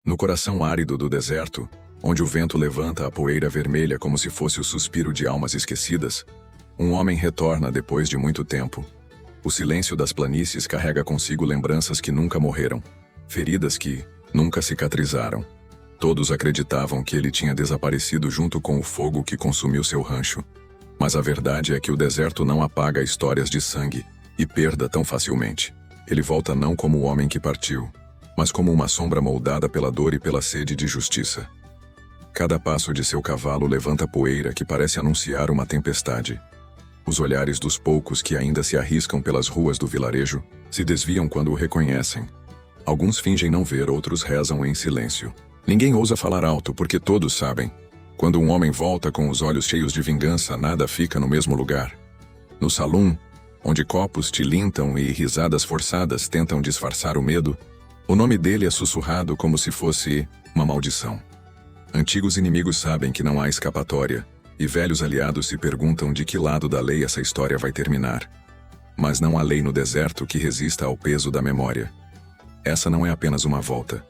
No coração árido do deserto, onde o vento levanta a poeira vermelha como se fosse o suspiro de almas esquecidas, um homem retorna depois de muito tempo. O silêncio das planícies carrega consigo lembranças que nunca morreram, feridas que nunca cicatrizaram. Todos acreditavam que ele tinha desaparecido junto com o fogo que consumiu seu rancho. Mas a verdade é que o deserto não apaga histórias de sangue e perda tão facilmente. Ele volta não como o homem que partiu, mas como uma sombra moldada pela dor e pela sede de justiça. Cada passo de seu cavalo levanta poeira que parece anunciar uma tempestade. Os olhares dos poucos que ainda se arriscam pelas ruas do vilarejo se desviam quando o reconhecem. Alguns fingem não ver, outros rezam em silêncio. Ninguém ousa falar alto porque todos sabem. Quando um homem volta com os olhos cheios de vingança, nada fica no mesmo lugar. No salão, onde copos tilintam e risadas forçadas tentam disfarçar o medo, o nome dele é sussurrado como se fosse uma maldição. Antigos inimigos sabem que não há escapatória, e velhos aliados se perguntam de que lado da lei essa história vai terminar. Mas não há lei no deserto que resista ao peso da memória. Essa não é apenas uma volta.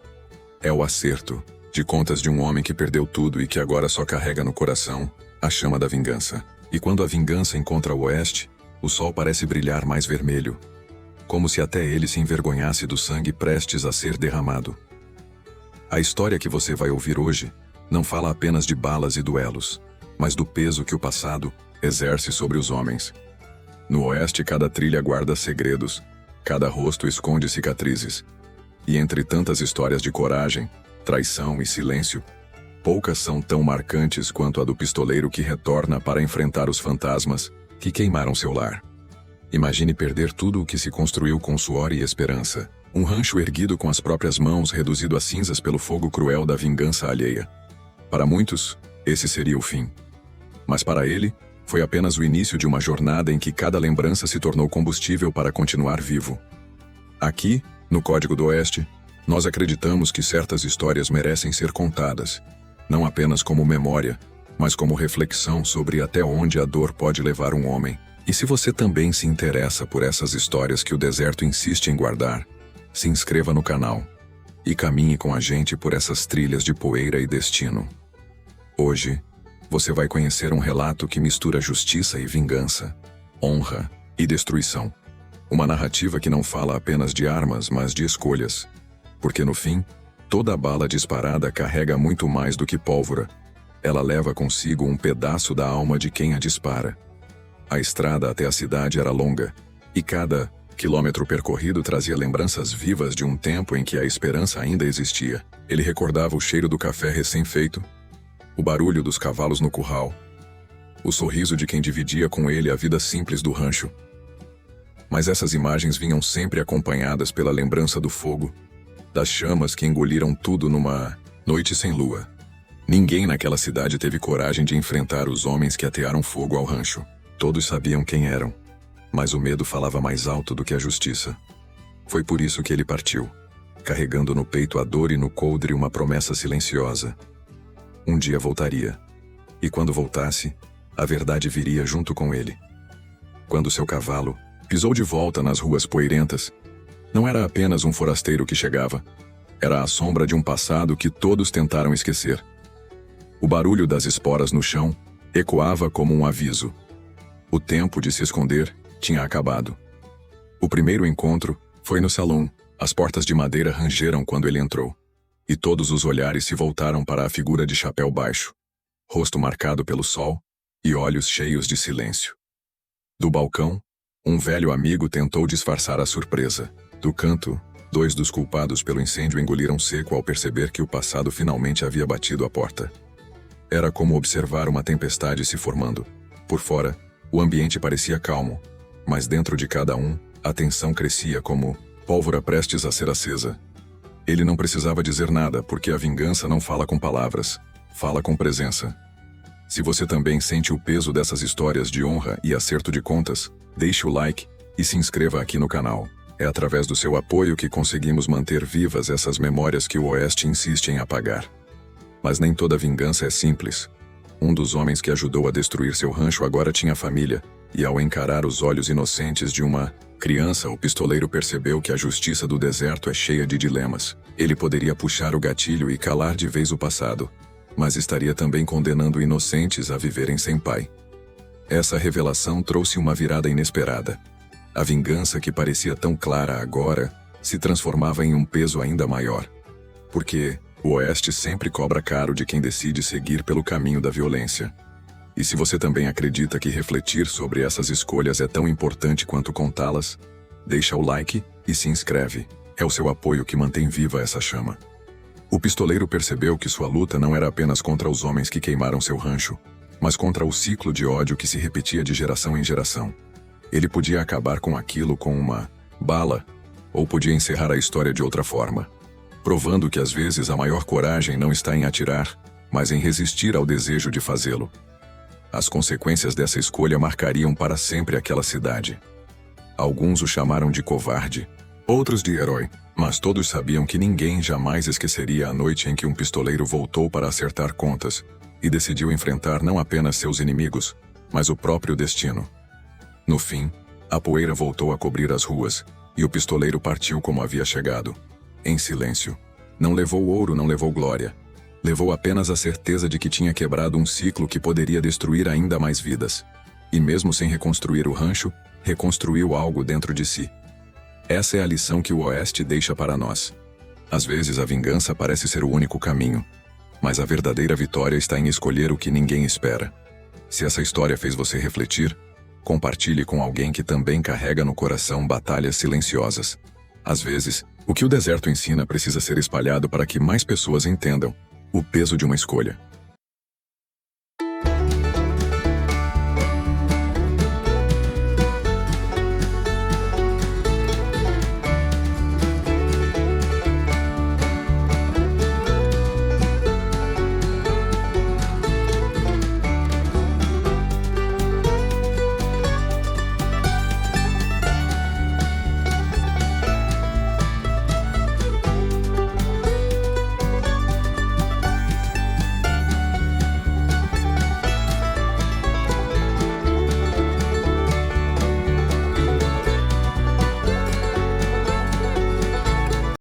É o acerto de contas de um homem que perdeu tudo e que agora só carrega no coração a chama da vingança. E quando a vingança encontra o oeste, o sol parece brilhar mais vermelho, como se até ele se envergonhasse do sangue prestes a ser derramado. A história que você vai ouvir hoje não fala apenas de balas e duelos, mas do peso que o passado exerce sobre os homens. No oeste, cada trilha guarda segredos, cada rosto esconde cicatrizes. E entre tantas histórias de coragem, traição e silêncio, poucas são tão marcantes quanto a do pistoleiro que retorna para enfrentar os fantasmas que queimaram seu lar. Imagine perder tudo o que se construiu com suor e esperança. Um rancho erguido com as próprias mãos, reduzido a cinzas pelo fogo cruel da vingança alheia. Para muitos, esse seria o fim. Mas para ele, foi apenas o início de uma jornada em que cada lembrança se tornou combustível para continuar vivo. Aqui, no Código do Oeste, nós acreditamos que certas histórias merecem ser contadas, não apenas como memória, mas como reflexão sobre até onde a dor pode levar um homem. E se você também se interessa por essas histórias que o deserto insiste em guardar, se inscreva no canal e caminhe com a gente por essas trilhas de poeira e destino. Hoje, você vai conhecer um relato que mistura justiça e vingança, honra e destruição. Uma narrativa que não fala apenas de armas, mas de escolhas. Porque no fim, toda bala disparada carrega muito mais do que pólvora. Ela leva consigo um pedaço da alma de quem a dispara. A estrada até a cidade era longa, e cada quilômetro percorrido trazia lembranças vivas de um tempo em que a esperança ainda existia. Ele recordava o cheiro do café recém-feito, o barulho dos cavalos no curral, o sorriso de quem dividia com ele a vida simples do rancho. Mas essas imagens vinham sempre acompanhadas pela lembrança do fogo, das chamas que engoliram tudo numa noite sem lua. Ninguém naquela cidade teve coragem de enfrentar os homens que atearam fogo ao rancho. Todos sabiam quem eram, mas o medo falava mais alto do que a justiça. Foi por isso que ele partiu, carregando no peito a dor e no coldre uma promessa silenciosa. Um dia voltaria, e quando voltasse, a verdade viria junto com ele. Quando seu cavalo pisou de volta nas ruas poeirentas, não era apenas um forasteiro que chegava, era a sombra de um passado que todos tentaram esquecer. O barulho das esporas no chão ecoava como um aviso. O tempo de se esconder tinha acabado. O primeiro encontro foi no salão. As portas de madeira rangeram quando ele entrou, e todos os olhares se voltaram para a figura de chapéu baixo, rosto marcado pelo sol e olhos cheios de silêncio. Do balcão, um velho amigo tentou disfarçar a surpresa. Do canto, dois dos culpados pelo incêndio engoliram seco ao perceber que o passado finalmente havia batido a porta. Era como observar uma tempestade se formando. Por fora, o ambiente parecia calmo, mas dentro de cada um, a tensão crescia como pólvora prestes a ser acesa. Ele não precisava dizer nada, porque a vingança não fala com palavras, fala com presença. Se você também sente o peso dessas histórias de honra e acerto de contas, deixe o like e se inscreva aqui no canal. É através do seu apoio que conseguimos manter vivas essas memórias que o Oeste insiste em apagar. Mas nem toda vingança é simples. Um dos homens que ajudou a destruir seu rancho agora tinha família, e ao encarar os olhos inocentes de uma criança, o pistoleiro percebeu que a justiça do deserto é cheia de dilemas. Ele poderia puxar o gatilho e calar de vez o passado, mas estaria também condenando inocentes a viverem sem pai. Essa revelação trouxe uma virada inesperada. A vingança que parecia tão clara agora se transformava em um peso ainda maior. Porque o Oeste sempre cobra caro de quem decide seguir pelo caminho da violência. E se você também acredita que refletir sobre essas escolhas é tão importante quanto contá-las, deixa o like e se inscreve. É o seu apoio que mantém viva essa chama. O pistoleiro percebeu que sua luta não era apenas contra os homens que queimaram seu rancho, mas contra o ciclo de ódio que se repetia de geração em geração. Ele podia acabar com aquilo com uma bala, ou podia encerrar a história de outra forma, provando que às vezes a maior coragem não está em atirar, mas em resistir ao desejo de fazê-lo. As consequências dessa escolha marcariam para sempre aquela cidade. Alguns o chamaram de covarde, outros de herói, mas todos sabiam que ninguém jamais esqueceria a noite em que um pistoleiro voltou para acertar contas e decidiu enfrentar não apenas seus inimigos, mas o próprio destino. No fim, a poeira voltou a cobrir as ruas, e o pistoleiro partiu como havia chegado, em silêncio. Não levou ouro, não levou glória. Levou apenas a certeza de que tinha quebrado um ciclo que poderia destruir ainda mais vidas. E mesmo sem reconstruir o rancho, reconstruiu algo dentro de si. Essa é a lição que o Oeste deixa para nós. Às vezes a vingança parece ser o único caminho, mas a verdadeira vitória está em escolher o que ninguém espera. Se essa história fez você refletir, compartilhe com alguém que também carrega no coração batalhas silenciosas. Às vezes, o que o deserto ensina precisa ser espalhado para que mais pessoas entendam o peso de uma escolha.